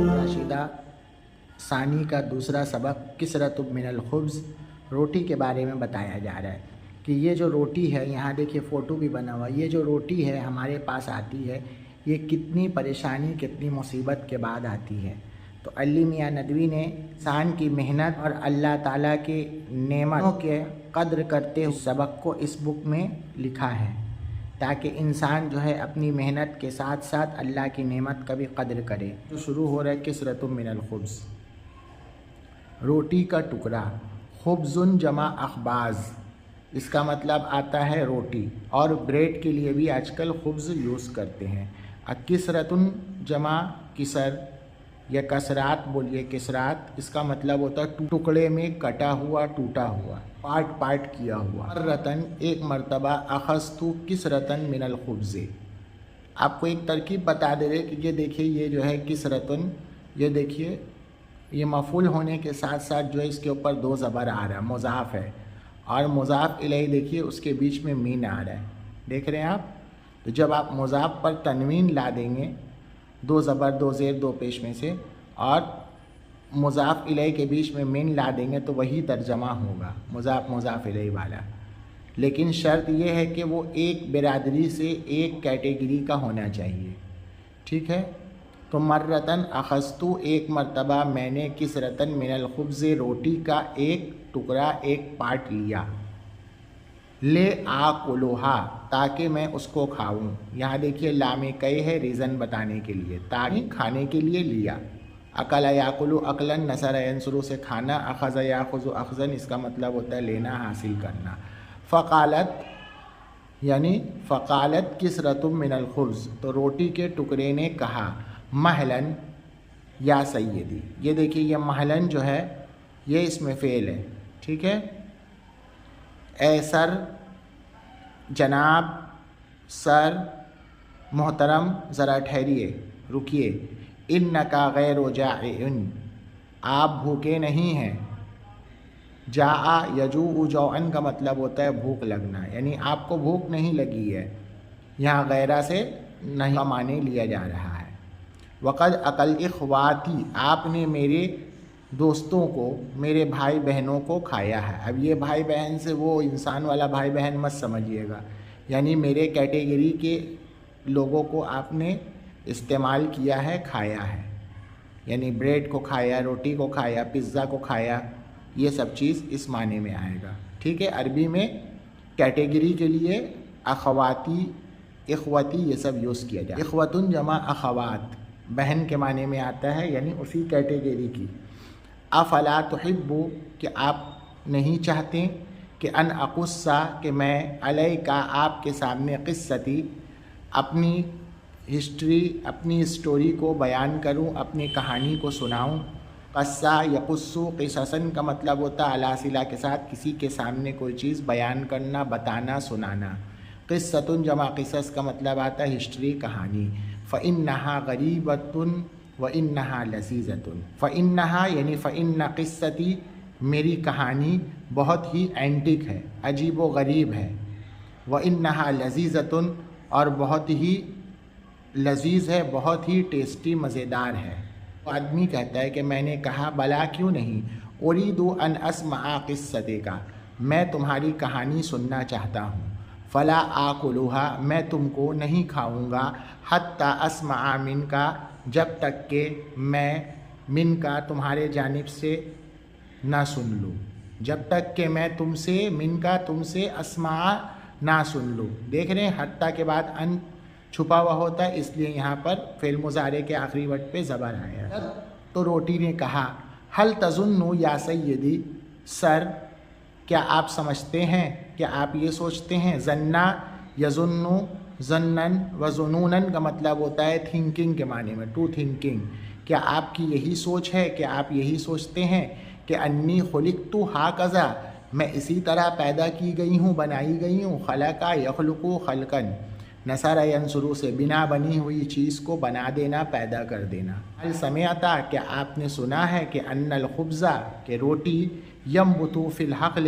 راشدہ ثانی کا دوسرا سبق کسرۃ من الخبز، روٹی کے بارے میں بتایا جا رہا ہے کہ یہ جو روٹی ہے، یہاں دیکھیے فوٹو بھی بنا ہوا، یہ جو روٹی ہے ہمارے پاس آتی ہے، یہ کتنی پریشانی کتنی مصیبت کے بعد آتی ہے۔ تو علی میاں ندوی نے انسان کی محنت اور اللہ تعالیٰ کی نعمتوں کے قدر کرتے ہوئے سبق کو اس بک میں لکھا ہے، تاکہ انسان جو ہے اپنی محنت کے ساتھ ساتھ اللہ کی نعمت کا بھی قدر کرے۔ تو شروع ہو رہا ہے کسرۃ من الخبز، روٹی کا ٹکڑا۔ خبز جمع اخباز، اس کا مطلب آتا ہے روٹی، اور بریڈ کے لیے بھی آج کل خبز یوز کرتے ہیں۔ کسرۃ جمع کسر یا کسرات بولیے، کسرات اس کا مطلب ہوتا ہے ٹکڑے میں کٹا ہوا، ٹوٹا ہوا، پارٹ کیا ہوا۔ مرتن ایک مرتبہ، اخذت کسرۃ من الخبز، آپ کو ایک ترکیب بتا دے رہے کہ یہ دیکھیے یہ جو ہے کسرتن، یہ دیکھیے یہ مفعول ہونے کے ساتھ ساتھ جو ہے اس کے اوپر دو زبر آ رہا ہے، مضاف ہے، اور مضاف الیہ دیکھیے اس کے بیچ میں مین آ رہا ہے، دیکھ رہے ہیں آپ؟ تو جب آپ مضاف پر تنوین لا دیں گے، دو زبر دو زیر دو پیش میں سے، اور مضاف الیہ کے بیچ میں مین لا دیں گے تو وہی ترجمہ ہوگا، مضاف الیہ والا۔ لیکن شرط یہ ہے کہ وہ ایک برادری سے ایک کیٹیگری کا ہونا چاہیے، ٹھیک ہے؟ تو مرتن اخذت ایک مرتبہ میں نے کسرتن من الخبز روٹی کا ایک ٹکڑا، ایک پارٹ لیا، لے آکلھا تاکہ میں اس کو کھاؤں۔ یہاں دیکھیے لام کئی ہے ریزن بتانے کے لیے، تاکہ کھانے کے لیے لیا۔ اکل یاکل اکلن، نصر ینصر سے کھانا، اخذ یاخذ اخذن اس کا مطلب ہوتا ہے لینا، حاصل کرنا۔ فقالت کسرۃ من الخبز، تو روٹی کے ٹکڑے نے کہا، مہلن یا سیدی، یہ دیکھیے یہ مہلن جو ہے یہ اس میں فعل ہے، ٹھیک ہے؟ اے سر، جناب، سر، محترم، ذرا ٹھہریے، رکیے، انکا غیر جائع، آپ بھوکے نہیں ہیں۔ جاء یجوع جوعن کا مطلب ہوتا ہے بھوک لگنا، یعنی آپ کو بھوک نہیں لگی ہے، یہاں غیرہ سے نہیں کا معنی لیا جا رہا ہے۔ وقد اکل اخواتی، آپ نے میرے دوستوں کو، میرے بھائی بہنوں کو کھایا ہے۔ اب یہ بھائی بہن سے وہ انسان والا بھائی بہن مت سمجھیے گا، یعنی میرے کیٹیگری کے لوگوں کو آپ نے استعمال کیا ہے، کھایا ہے، یعنی بریڈ کو کھایا، روٹی کو کھایا، پزا کو کھایا، یہ سب چیز اس معنی میں آئے گا، ٹھیک ہے؟ عربی میں کیٹیگری کے لیے اخواتی، اخوتی یہ سب یوز کیا جائے۔ اخوتن جمع اخوات، بہن کے معنی میں آتا ہے، یعنی اسی کیٹیگری کی۔ افلا تحب، کہ آپ نہیں چاہتے، کہ ان اقصہ، کہ میں علیک، آپ کے سامنے، قصتی، اپنی ہسٹری، اپنی اسٹوری کو بیان کروں، اپنی کہانی کو سناؤں۔ قصہ یقص قصصن کا مطلب ہوتا ہے علی صلہ کے ساتھ کسی کے سامنے کوئی چیز بیان کرنا، بتانا، سنانا۔ قصۃ جمع قصص کا مطلب آتا ہے ہسٹری، کہانی۔ فإنها غریبۃ وإنها لذیذۃ، فإنها یعنی فإن قصتی، میری کہانی بہت ہی اینٹک ہے، عجیب و غریب ہے۔ وإنها لذیذۃ، اور بہت ہی لذیذ ہے، بہت ہی ٹیسٹی، مزیدار ہے۔ آدمی کہتا ہے کہ میں نے کہا بلا کیوں نہیں، اريد ان اسمع قصتک، میں تمہاری کہانی سننا چاہتا ہوں۔ فلا آکلھا، میں تم کو نہیں کھاؤں گا، حتی اسمع منک، جب تک کہ میں منک تمہارے جانب سے نہ سن لوں، جب تک کہ میں تم سے، منک تم سے، اسمع نہ سن لوں۔ دیکھ رہے ہیں حتی کے بعد ان چھپا ہوا ہوتا ہے، اس لیے یہاں پر فعل مضارع کے آخری ورڈ پہ زبر آیا۔ تو روٹی نے کہا، هل تظن یا سیدی، سر، کیا آپ سمجھتے ہیں، کیا آپ یہ سوچتے ہیں؟ ظنا یظن، ظنن و ظنونن کا مطلب ہوتا ہے تھنکنگ کے معنی میں، ٹو تھنکنگ، کیا آپ کی یہی سوچ ہے، کہ آپ یہی سوچتے ہیں کہ انی خلقت ہاکذا، میں اسی طرح پیدا کی گئی ہوں، بنائی گئی ہوں۔ خلق یخلق خلقا، نصر ینصر سے بنا بنی ہوئی چیز کو بنا دینا، پیدا کر دینا۔ هل سمعت، کیا آپ نے سنا ہے کہ ان الخبز، کہ روٹی، ینبت فی الحقل،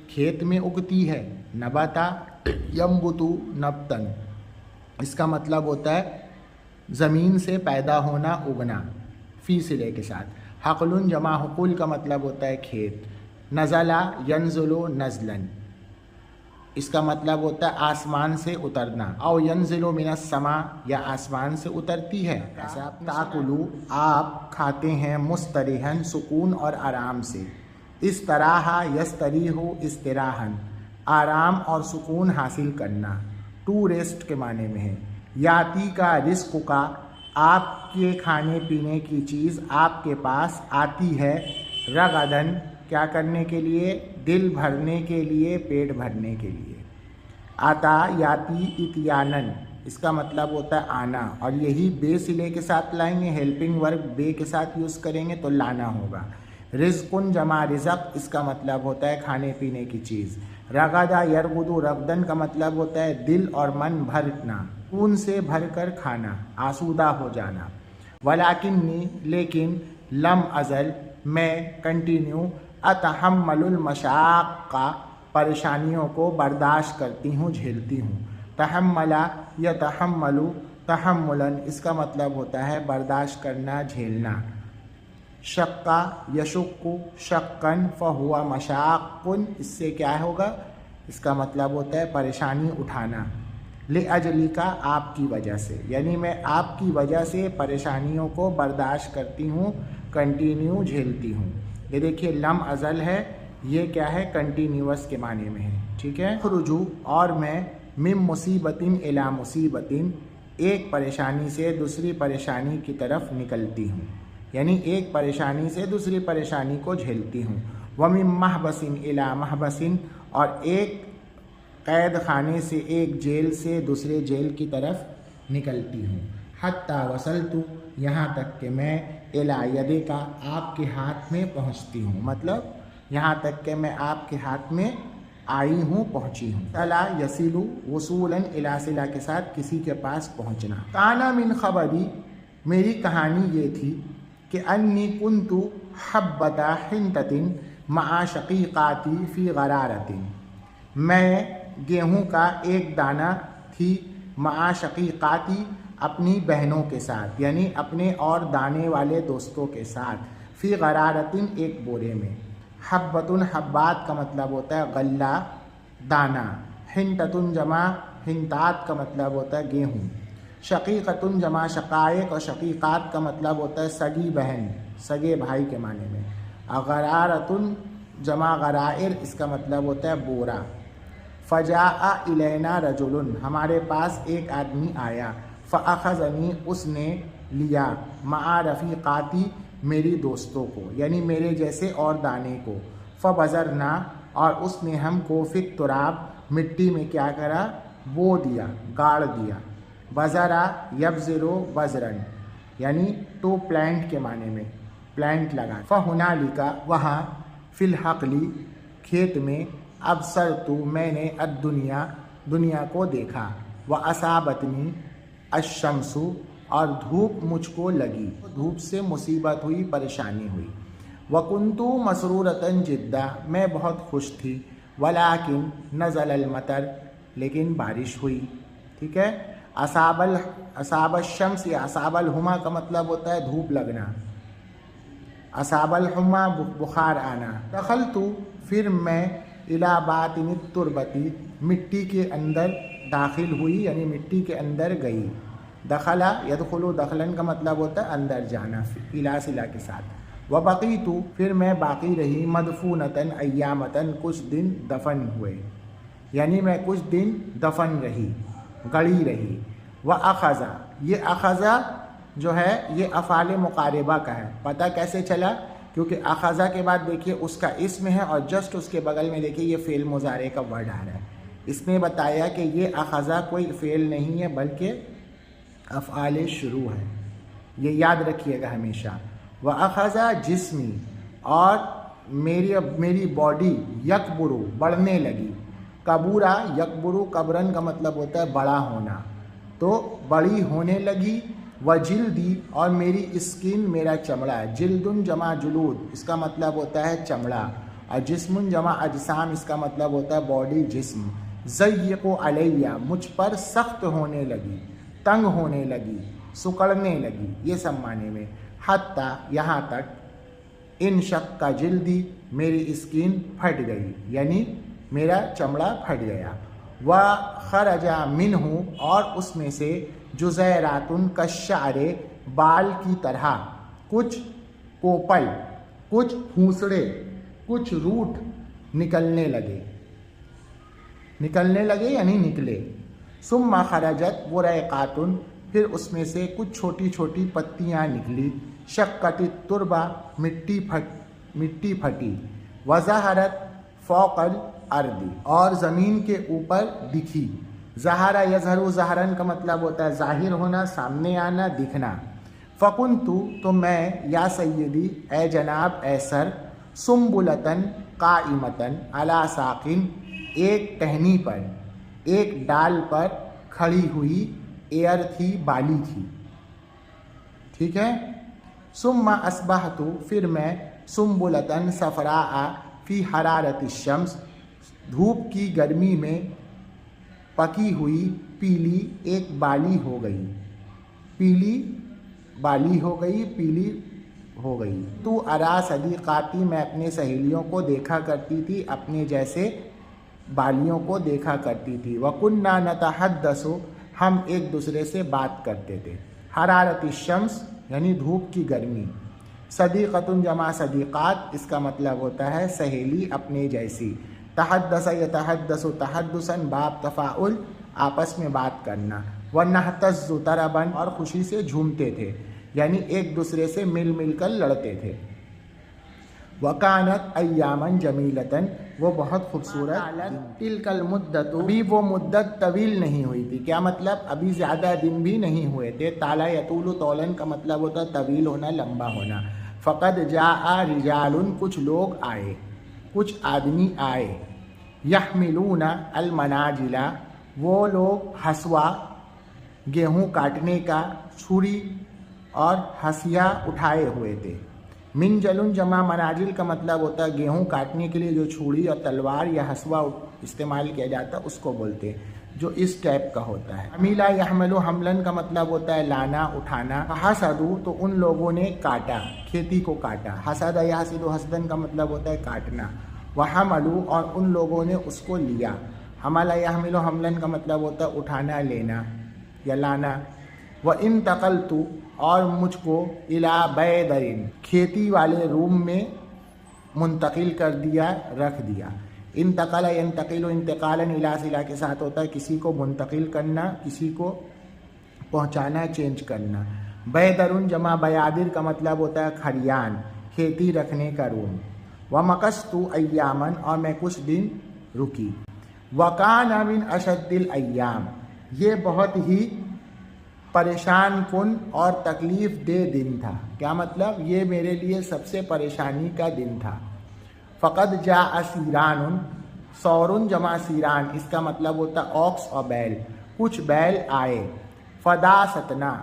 کھیت میں اگتی ہے، نبتا ینبت نبتن، اس کا مطلب ہوتا ہے زمین سے پیدا ہونا، اگنا، فی صلے کے ساتھ. حقل جمع حقول کا مطلب ہوتا ہے کھیت. نزلہ ینزل نزلاً، اس کا مطلب ہوتا ہے آسمان سے اترنا. او ینزل من السماء، یا آسمان سے اترتی ہے. ایسا تاکلو، آپ کھاتے ہیں، مستریحن، سکون اور آرام سے. استراحہ یستریح استراحن، آرام اور سکون حاصل کرنا. ٹو ریسٹ کے معنی میں ہے. یاتی کا رزق کا، آپ کے کھانے پینے کی چیز آپ کے پاس آتی ہے. رغدن، کیا کرنے کے لیے؟ دل بھرنے کے لیے، پیٹ بھرنے کے لیے. آتا یاتی اتیانن، اس کا مطلب ہوتا ہے آنا، اور یہی بے صلے کے ساتھ لائیں گے. ہیلپنگ ورب بے کے ساتھ یوز کریں گے تو لانا ہوگا. رزقن جمع رزق، اس کا مطلب ہوتا ہے کھانے پینے کی چیز. رغدہ یرغدو رغدن کا مطلب ہوتا ہے دل اور من بھرنا، خون سے بھر کر کھانا، آسودہ ہو جانا. ولیکنی، لیکن، لم ازل، میں، کنٹینیو، اتحمل المشاق، پریشانیوں کو برداشت کرتی ہوں، جھیلتی ہوں. تحملہ یتحملو تحملاً، اس کا مطلب ہوتا ہے برداشت کرنا، جھیلنا. شقہ یشق شقاً فہو مشاق، اس سے کیا ہوگا؟ اس کا مطلب ہوتا ہے پریشانی اٹھانا. لأجلک، آپ کی وجہ سے، یعنی میں آپ کی وجہ سے پریشانیوں کو برداشت کرتی ہوں، کنٹینیو جھیلتی ہوں. یہ دیکھیے لم ازل ہے، یہ کیا ہے؟ کنٹینیوس کے معنی میں ہے. ٹھیک ہے. اخرجو، اور میں، من مصیبت الی مصیبت، ایک پریشانی سے دوسری پریشانی کی طرف نکلتی ہوں، یعنی ایک پریشانی سے دوسری پریشانی کو جھیلتی ہوں. ومن محبس الی محبس، اور ایک قید خانے سے، ایک جیل سے دوسرے جیل کی طرف نکلتی ہوں. حتی وصلت، یہاں تک کہ میں، الی یدک، آپ کے ہاتھ میں پہنچتی ہوں، مطلب یہاں تک کہ میں آپ کے ہاتھ میں آئی ہوں، پہنچی ہوں. صلا یصل وصولاً الی صلہ کے ساتھ کسی کے پاس پہنچنا. کانا من خبری، میری کہانی یہ تھی کہ انی کنت حبۃ حنطۃ مع شقیقاتی فی غرارۃ، میں گیہوں کا ایک دانہ تھی، مع شقیقاتی، اپنی بہنوں کے ساتھ، یعنی اپنے اور دانے والے دوستوں کے ساتھ. فی غرارۃ، ایک بورے میں. حبۃ، حبات کا مطلب ہوتا ہے غلہ، دانہ. حنطۃ جمع حنطات کا مطلب ہوتا ہے گیہوں. شقیقۃ جمع شقائق، اور شقیقات کا مطلب ہوتا ہے سگی بہن، سگے بھائی کے معنی میں. غرارۃ جمع غرائر، اس کا مطلب ہوتا ہے بورا. فجاء الینا رجل، ہمارے پاس ایک آدمی آیا. فاخذنی، اس نے لیا. مع رفیقاتی، میری دوستوں کو، یعنی میرے جیسے اور دانے کو. فبذرنا، اور اس نے ہم کو، فی التراب، مٹی میں کیا کرا؟ بو دیا، گاڑ دیا. بذرا یبذر بذراً، یعنی ٹو پلانٹ کے معنی میں، پلانٹ لگا. فہنالک، وہاں، فی الحقل، کھیت میں. ابصرت، میں نے، الدنیا، دنیا کو دیکھا. واصابتنی الشمس، اور دھوپ مجھ کو لگی، دھوپ سے مصیبت ہوئی، پریشانی ہوئی. وکنت مسرورۃ جدا، میں بہت خوش تھی. ولیکن نزل المطر، لیکن بارش ہوئی. ٹھیک ہے. اصاب الشمس یا اصاب الحما کا مطلب ہوتا ہے دھوپ لگنا. اصاب الحما، بخار آنا. دخلت، پھر میں، الی باطن التربۃ، مٹی کے اندر داخل ہوئی، یعنی مٹی کے اندر گئی. دخلا یدخل دخلاً کا مطلب ہوتا ہے اندر جانا، الی صلہ کے ساتھ. وبقیت، پھر میں باقی رہی. مدفونۃ ایامۃ، کچھ دن دفن ہوئے، یعنی میں کچھ دن دفن رہی، گڑی رہی. واخذ، یہ اخذ جو ہے یہ افعال مقاربہ کا ہے. پتہ کیسے چلا؟ کیونکہ اخذ کے بعد دیکھیے اس کا اسم ہے، اور جسٹ اس کے بغل میں دیکھیے یہ فعل مضارع کا ورڈ آ رہا ہے. اس نے بتایا کہ یہ اخذ کوئی فعل نہیں ہے بلکہ افعال شروع ہے، یہ یاد رکھیے گا ہمیشہ. واخذ جسمی، اور میری باڈی، یکبرو، بڑھنے لگی. کبورا یکبرو کبرن کا مطلب ہوتا ہے بڑا ہونا، تو بڑی ہونے لگی. وجلدی، اور میری اسکن، میرا چمڑا. جلدن جمع جلود، اس کا مطلب ہوتا ہے چمڑا. اور جسم جمع اجسام، اس کا مطلب ہوتا ہے باڈی، جسم. ضیق علیہ، مجھ پر سخت ہونے لگی، تنگ ہونے لگی. سکڑنے لگی، یہ سب معنی میں، حتیٰ یہاں تک، انشق کا جلدی میری اسکن پھٹ گئی، یعنی میرا چمڑا پھٹ گیا، وخرج منہ اور اس میں سے جزیرات کالشعر بال کی طرح کچھ کوپل، کچھ پھوسڑے، کچھ روٹ نکلنے لگے یعنی نکلے، ثم خرجت ورقات پھر اس میں سے کچھ چھوٹی چھوٹی پتیاں نکلی، شقت التربہ مٹی پھٹی، وظہرت فوق الارض اور زمین کے اوپر دکھی، ظہر یظہر ظہرن کا مطلب ہوتا ہے ظاہر ہونا، سامنے آنا، دکھنا، فکنت تو میں، یا سیدی اے جناب اے سر، سنبلتن قائمتن علی ساقن ایک ٹہنی پر، ایک ڈال پر کھڑی ہوئی، ایئر تھی، بالی تھی، ٹھیک ہے، ثم اصبحت پھر میں، سنبلتن صفراء فی حرارت الشمس دھوپ کی گرمی میں پکی ہوئی، پیلی ایک بالی ہو گئی، پیلی ہو گئی، تو ارا صدیقاتی میں اپنے سہیلیوں کو دیکھا کرتی تھی، اپنے جیسے بالیوں کو دیکھا کرتی تھی، وَكُنَّا نَتَحَدَّثُ ہم ایک دوسرے سے بات کرتے تھے، حرارت الشمس یعنی دھوپ کی گرمی، صدیقتن جمع صدیقات اس کا مطلب ہوتا ہے سہیلی اپنے جیسی، تحدث یتحدث تحدثاً باب تفاعل آپس میں بات کرنا، ونہتز طربا اور خوشی سے جھومتے تھے، یعنی ایک دوسرے سے مل کر لڑتے تھے، وکانت ایاماً جمیلتاً وہ بہت خوبصورت، تلک المدت ابھی وہ مدت طویل نہیں ہوئی تھی، کیا مطلب ابھی زیادہ دن بھی نہیں ہوئے تھے، طال یطول طولاً کا مطلب ہوتا ہے طویل ہونا، لمبا ہونا، فقد جاء رجال کچھ لوگ آئے، کچھ آدمی آئے، یحملون المناجل وہ لوگ ہسوا گیہوں کاٹنے کا، چھری اور ہسیا اٹھائے ہوئے تھے، منجل جمع مناجل کا مطلب ہوتا ہے گیہوں کاٹنے کے لیے جو چھری اور تلوار یا ہسوا استعمال کیا جاتا ہے اس کو بولتے ہیں، جو اس ٹائپ کا ہوتا ہے، حمیلا یحمل حملن کا مطلب ہوتا ہے لانا، اٹھانا، حسدو تو ان لوگوں نے کاٹا، کھیتی کو کاٹا، حسد یحسد حسدن کا مطلب ہوتا ہے کاٹنا، وحملوا اور ان لوگوں نے اس کو لیا، حمل یحمل حملن کا مطلب ہوتا ہے اٹھانا، لینا یا لانا، وانتقلت اور مجھ کو الی بیدرن کھیتی والے روم میں منتقل کر دیا، رکھ دیا، انتقل ینتقل انتقالا الی صلہ کے ساتھ ہوتا ہے کسی کو منتقل کرنا، کسی کو پہنچانا، چینج کرنا، بیدرن جمع بیادر کا مطلب ہوتا ہے کھریان، کھیتی رکھنے کا روم، ومکثت ایاماً اور میں کچھ دن رکی، وکان من اشد الایام یہ بہت ہی پریشان کن اور تکلیف دہ دن تھا، کیا مطلب یہ میرے لیے سب سے پریشانی کا دن تھا، فقد جاء سیران سورن جمع سیران اس کا مطلب ہوتا اوکس اور بیل، کچھ بیل آئے، فداستنا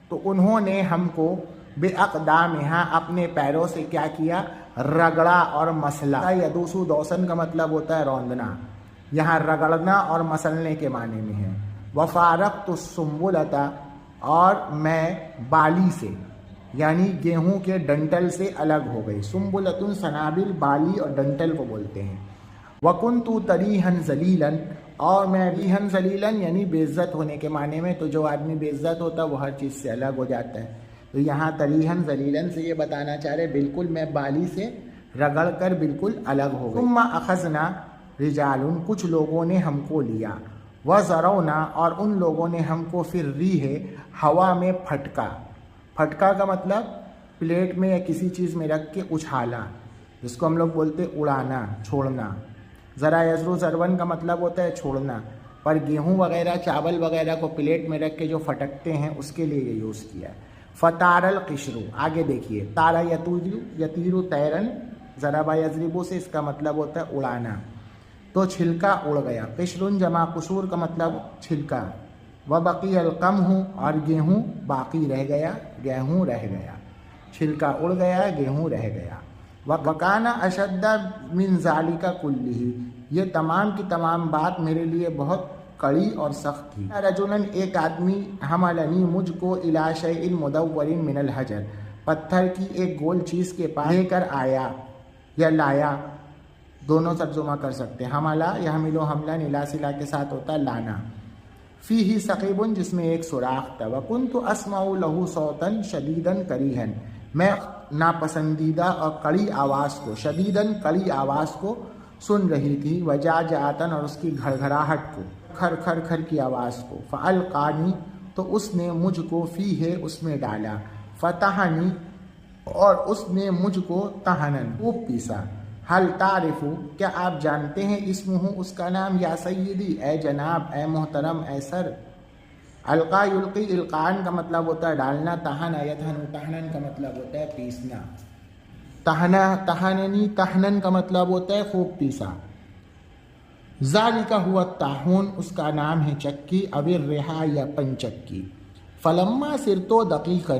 تو انہوں نے ہم کو بے اقدامہا اپنے پیروں سے کیا کیا، رگڑا اور مسلا، یدوسو دوسن کا مطلب ہوتا ہے روندنا، یہاں رگڑنا اور مسلنے کے معنی میں ہے، وفارقت السنبلۃ اور میں بالی سے یعنی گیہوں کے ڈنٹل سے الگ ہو گئی، سنبلۃ سنابل بالی اور ڈنٹل کو بولتے ہیں، وکنت طریحا ذلیلا اور میں ریحا ذلیلا یعنی بے عزت ہونے کے معنی میں، تو جو آدمی بے عزت ہوتا ہے وہ ہر چیز سے الگ ہو جاتا ہے، تو یہاں طریحا ذلیلا سے یہ بتانا چاہ رہے بالکل میں بالی سے رگڑ کر بالکل الگ ہو گئی، ثم اخذنا رجال کچھ لوگوں نے ہم کو لیا، وَزَرَوْنَا اور ان لوگوں نے ہم کو پھر ریح ہوا میں پھٹکا، پھٹکا کا مطلب پلیٹ میں یا کسی چیز میں رکھ کے اچھالا، جس کو ہم لوگ بولتے اڑانا، چھوڑنا، ذرا یزرو ضرون کا مطلب ہوتا ہے چھوڑنا، پر گیہوں وغیرہ چاول وغیرہ کو پلیٹ میں رکھ کے جو پھٹکتے ہیں اس کے لیے یہ یوز کیا ہے، فطار القشر آگے دیکھیے، تارا یطیرو تیرن ضربا یضربو سے اس کا مطلب ہوتا ہے اڑانا، تو چھلکا اڑ گیا، قشر جمع قشور کا مطلب چھلکا، وبقی القمح اور گیہوں باقی رہ گیا، گیہوں رہ گیا، چھلکا اڑ گیا، گیہوں رہ گیا، وکان اشد من ذالک کلہ یہ تمام کی تمام بات میرے لیے بہت کڑی اور سخت تھی۔ رجلاً ایک آدمی حملنی مجھ کو الی شیء مدور من الحجر، پتھر کی ایک گول چیز کے پاس لے کر آیا یا لایا، دونوں ترجمہ کر سکتے ہیں۔ حملہ یحمل حملا الی صلہ کے ساتھ ہوتا ہے لانا۔ فیہ ثقیب جس میں ایک سوراخ تھا، وکنت اسمع لہ صوتا شدیدا کریہا، میں ناپسندیدہ اور کڑی آواز کو، شدیداً کڑی آواز کو سن رہی تھی، وجعجعۃ اور اس کی گھڑ گھڑاہٹ کو، کھر کھر کھر کی آواز کو، فالقانی تو اس نے مجھ کو فیہ اس میں ڈالا، فتحنی اور اس نے مجھ کو تہنن خوب پیسا، حل تعرف کیا آپ جانتے ہیں اسمہ اس کا نام، یا سیدی اے جناب، اے محترم، اے سر۔ القا یلقی القان کا مطلب ہوتا ہے ڈالنا، تہن یتہن تہنن کا مطلب ہوتا ہے پیسنا، تہنا تہننی تہنن کا مطلب ہوتا ہے خوب پیسا۔ ذالک ہوا الطاحون اس کا نام ہے چکی، او الرحا یا پنچکی۔ فلما صرت دقیقا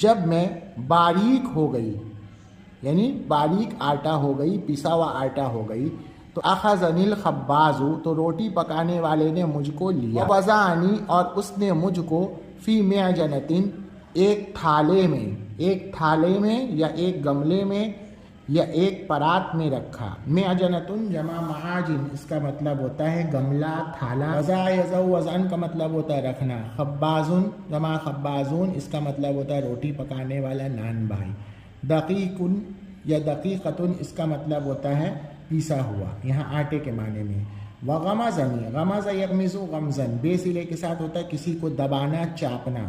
جب میں باریک ہو گئی، یعنی باریک آٹا ہو گئی، پسا ہوا آٹا ہو گئی، تو اخذنی الخباز تو روٹی پکانے والے نے مجھ کو لیا، وضعنی اور اس نے مجھ کو فی معجنۃ ایک تھالے میں یا ایک گملے میں یا ایک پرات میں رکھا۔ معجنۃ جمع معاجن اس کا مطلب ہوتا ہے گملہ، تھالا۔ وضع یضع وضعن کا مطلب ہوتا ہے رکھنا۔ خبازن جمع خبازون اس کا مطلب ہوتا ہے روٹی پکانے والا، نان بھائی۔ دقیقن یا دقیقتن اس کا مطلب ہوتا ہے پیسا ہوا، یہاں آٹے کے معنی میں۔ وغمزنی غمز یغمز غمزن بے سلے کے ساتھ ہوتا ہے کسی کو دبانا، چاپنا۔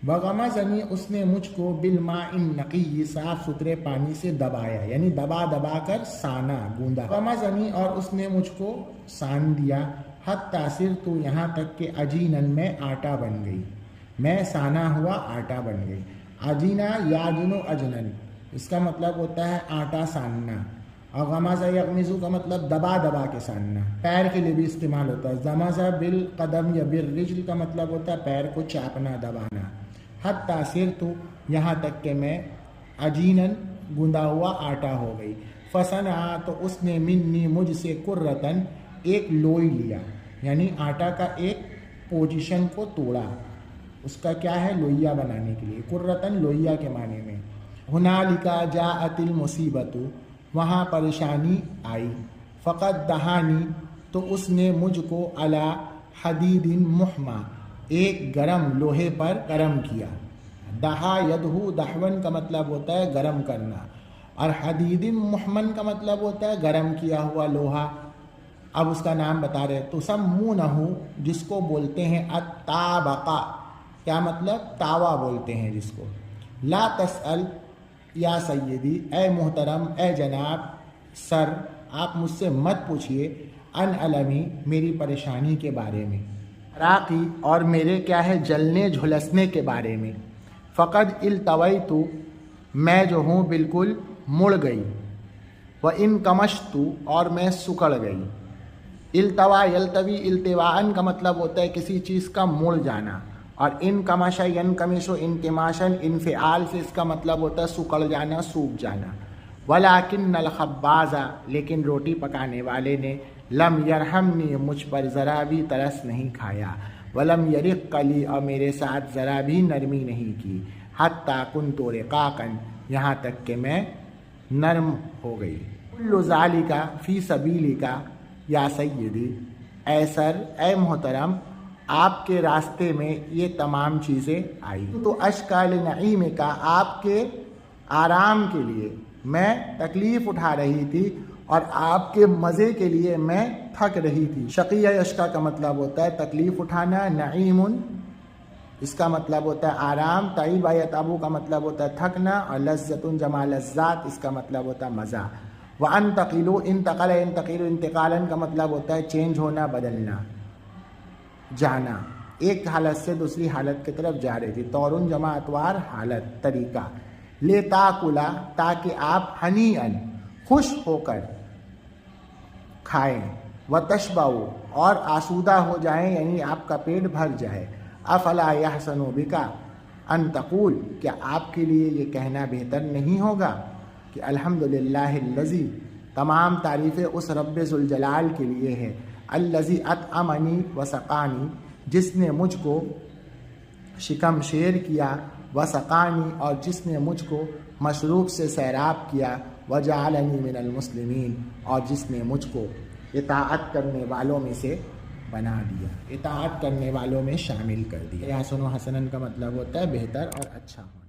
وغمزنی اس نے مجھ کو بالماء النقی صاف ستھرے پانی سے دبایا، یعنی دبا دبا کر سانا، گوندا۔ غمزنی اور اس نے مجھ کو سان دیا، حتی صرت یہاں تک کہ عجینن میں آٹا بن گئی، میں سانا ہوا آٹا بن گئی۔ عجینہ یعجن عجنن اس کا مطلب ہوتا ہے آٹا ساننا، اور غمز یغمز کا مطلب دبا دبا کے ساننا، پیر کے لیے بھی استعمال ہوتا ہے۔ غمز بالقدم یا بالرجل کا مطلب ہوتا ہے پیر کو چاپنا، دبانا۔ حتی صرت یہاں تک کہ میں عجینن گوندا ہوا آٹا ہو گئی۔ فصنع تو اس نے منی مجھ سے قرۃً ایک لوئی لیا، یعنی آٹا کا ایک پوزیشن کو توڑا، اس کا کیا ہے لوئیا بنانے کے لیے، قرۃً لوئیا کے معنی میں۔ ہنالک جاءت المصیبۃ وہاں پریشانی آئی، فقد دہانی تو اس نے مجھ کو علی حدید محمى ایک گرم لوہے پر گرم کیا۔ دہا یدہو دہون کا مطلب ہوتا ہے گرم کرنا، اور حدید محمن کا مطلب ہوتا ہے گرم کیا ہوا لوہا۔ اب اس کا نام بتا رہے، تسمونہ جس کو بولتے ہیں الطابقہ، کیا مطلب تاوا بولتے ہیں جس کو۔ لا تسأل یا سیدی اے محترم، اے جناب، سر، آپ مجھ سے مت پوچھئے، ان علمی میری پریشانی کے بارے میں، راقی اور میرے کیا ہے جلنے جھلسنے کے بارے میں۔ فقد التویت میں جو ہوں بالکل مڑ گئی، وان کمشت اور میں سکڑ گئی۔ التوا یلتوی التواءن کا مطلب ہوتا ہے کسی چیز کا مڑ جانا، اور انکمش ینکمش انکماشن انفعال سے اس کا مطلب ہوتا ہے سکڑ جانا، سوکھ جانا۔ ولیکن الخباز لیکن روٹی پکانے والے نے لم یرحمنی مجھ پر ذرا بھی ترس نہیں کھایا، ولم یرق لی اور میرے ساتھ ذرا بھی نرمی نہیں کی، حتی کنت رقاقا یہاں تک کہ میں نرم ہو گئی۔ کل ذالک فی سبیلک یا سیدی اے سر، اے محترم، آپ کے راستے میں یہ تمام چیزیں آئی۔ تو اشکال نعیم کا آپ کے آرام کے لیے میں تکلیف اٹھا رہی تھی، اور آپ کے مزے کے لیے میں تھک رہی تھی۔ شقیہ اشکا کا مطلب ہوتا ہے تکلیف اٹھانا، نعیم اس کا مطلب ہوتا ہے آرام، تعیب یتعب کا مطلب ہوتا ہے تھکنا، اور لذت جمع لذات اس کا مطلب ہوتا ہے مزہ۔ وانتقل انتقل ينتقل انتقالاً کا مطلب ہوتا ہے چینج ہونا، بدلنا، جانا، ایک حالت سے دوسری حالت کی طرف جا رہی تھی۔ طورن جمع اتوار حالت، طریقہ۔ لتاکلا تاکہ آپ ہنیئن خوش ہو کر کھائیں، وتشبعوا اور آسودہ ہو جائیں، یعنی آپ کا پیٹ بھر جائے۔ افلا یحسن بک ان تقول کیا آپ کے لیے یہ کہنا بہتر نہیں ہوگا کہ الحمدللہ الذی تمام تعریفیں اس رب ذوالجلال کے لیے ہے، الذی اطعمنی وسقانی، جس نے مجھ کو شکم شیر کیا، وسقانی، اور جس نے مجھ کو مشروب سے سیراب کیا، وجعلنی من المسلمین، اور جس نے مجھ کو اطاعت کرنے والوں میں سے بنا دیا، اطاعت کرنے والوں میں شامل کر دیا۔ حسن و حسنن کا مطلب ہوتا ہے بہتر اور اچھا ہونا۔